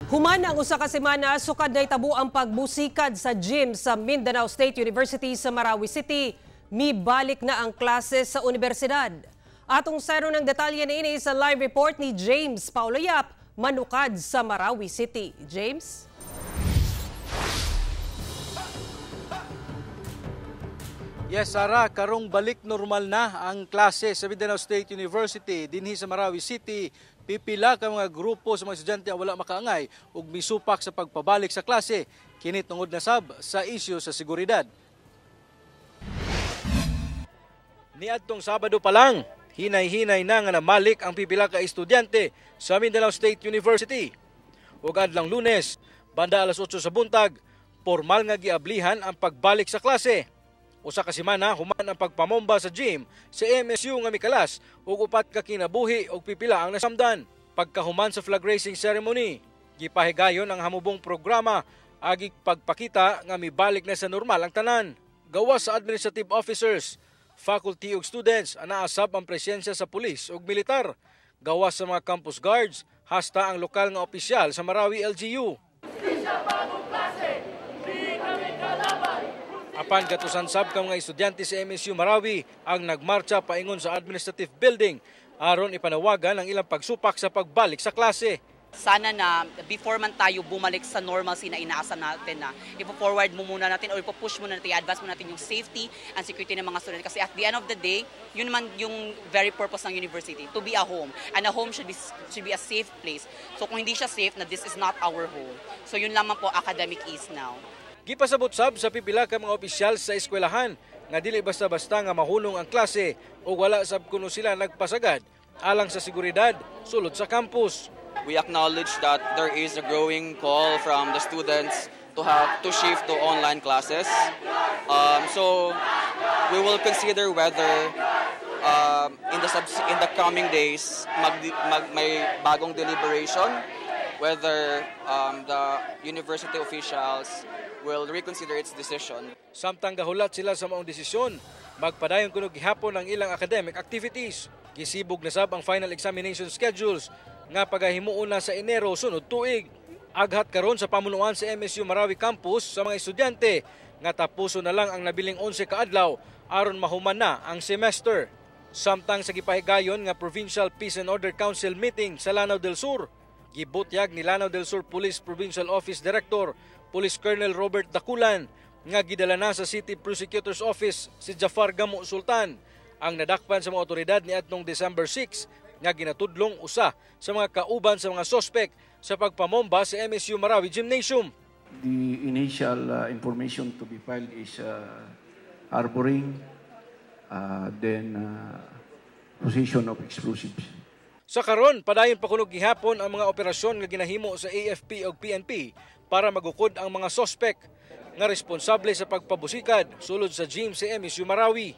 Human ang usa ka semana sukad na itabo ang pagbusikad sa gym sa Mindanao State University sa Marawi City. Mibalik na ang klase sa universidad. Atong saro ng detalye na ini sa live report ni James Paulo Yap, manukad sa Marawi City. James? Yes, Sara, karong balik normal na ang klase sa Mindanao State University dinhi sa Marawi City. Pipila ka mga grupo sa mga estudyante ang wala makaangay ug misupak sa pagpabalik sa klase kini tungod na sab sa isyu sa seguridad. Niadtong Sabado pa lang, hinay-hinay na nga namalik ang pipila ka estudyante sa Mindanao State University. Ug adlang Lunes, banda alas 8 sa buntag, formal nga giablihan ang pagbalik sa klase. Usa ka semana human ang pagpamomba sa gym sa MSU nga mikalas ug upat ka kinabuhi ug pipila ang nasamdan. Pagkahuman sa flag raising ceremony, gipahigayon ang hamubong programa agi pagpakita nga mibalik na sa normal ang tanan. Gawas sa administrative officers, faculty ug students anaasab ang presensya sa pulis ug militar. Gawas sa mga campus guards, hasta ang lokal nga opisyal sa Marawi LGU. Apan katusan sab ka mga estudyante sa MSU Marawi ang nagmarcha paingon sa administrative building aron ipanawagan ang ilang pagsupak sa pagbalik sa klase. Sana na before man tayo bumalik sa normalcy na inaasam natin na ipo-forward mo muna natin or ipo-push muna natin, i-advance muna natin yung safety and security ng mga student. Kasi at the end of the day, yun naman yung very purpose ng university, to be a home. And a home should be a safe place. So kung hindi siya safe, na this is not our home. So yun lamang po, academic is now. Gipasabot sab sa pipila ka mga opisyal sa eskwelahan nga dili basta-basta nga mahunong ang klase o wala sab kuno sila nagpasagad alang sa seguridad sulod sa campus. We acknowledge that there is a growing call from the students to shift to online classes. So we will consider whether in the coming days may bagong deliberation, whether the university officials will reconsider its decision. Samtang gahulat sila sa maong desisyon, magpadayon kuno gihapon ang ilang academic activities. Gisibog na sab ang final examination schedules nga pagahimuon na sa Enero sunod tuig. Aghat karon sa pamunuan sa MSU Marawi Campus sa mga estudyante nga tapuso na lang ang nabiling 11 ka adlaw aron mahuman na ang semester. Samtang sa gipahigayon nga Provincial Peace and Order Council meeting sa Lanao del Sur, gibutyag ni Lanao del Sur Police Provincial Office Director Police Colonel Robert Dakulan nga gidala na sa City Prosecutor's Office si Jafar Gamo Sultan ang nadakpan sa mga otoridad niadtong December 6 nga ginatudlong usa sa mga kauban sa mga sospek sa pagpamomba sa MSU Marawi Gymnasium. The initial information to be filed is harboring, then possession of explosives. Sa karon, padayon pa kuno gihapon ang mga operasyon nga ginahimo sa AFP ug PNP para magukod ang mga sospek nga responsable sa pagpabusikad sulod sa gym sa MSU Marawi.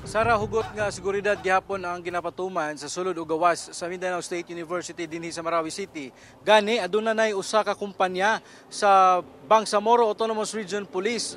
Sara, hugot nga seguridad gihapon ang ginapatuman sa sulod ug gawas sa Mindanao State University dinhi sa Marawi City. Gani aduna nay usa ka kumpanya sa Bangsamoro Autonomous Region Police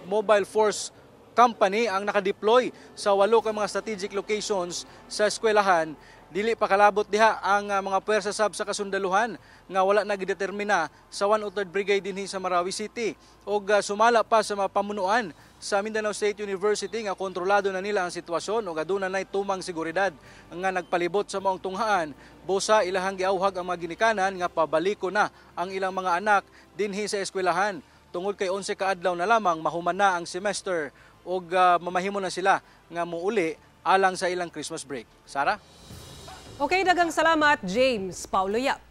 Mobile Force Company ang nakadeploy sa 8 ka mga strategic locations sa eskwelahan. Dili pa kalabot diha ang mga puwersa sab sa kasundaluhan nga wala nagidetermina sa 103rd Brigade dinhi sa Marawi City. Og sumala pa sa mga pamunuan sa Mindanao State University nga kontrolado na nila ang sitwasyon ug aduna nay tumang seguridad nga nagpalibot sa maong tunghaan. Busa ilahang giawhag ang mga ginikanan nga pabaliko na ang ilang mga anak dinhi sa eskwelahan. Tungod kay 11 ka adlaw na lamang mahuman na ang semester ug mamahimo na sila nga muuli alang sa ilang Christmas break. Sara? Okay, daghang salamat James Paulo Yap.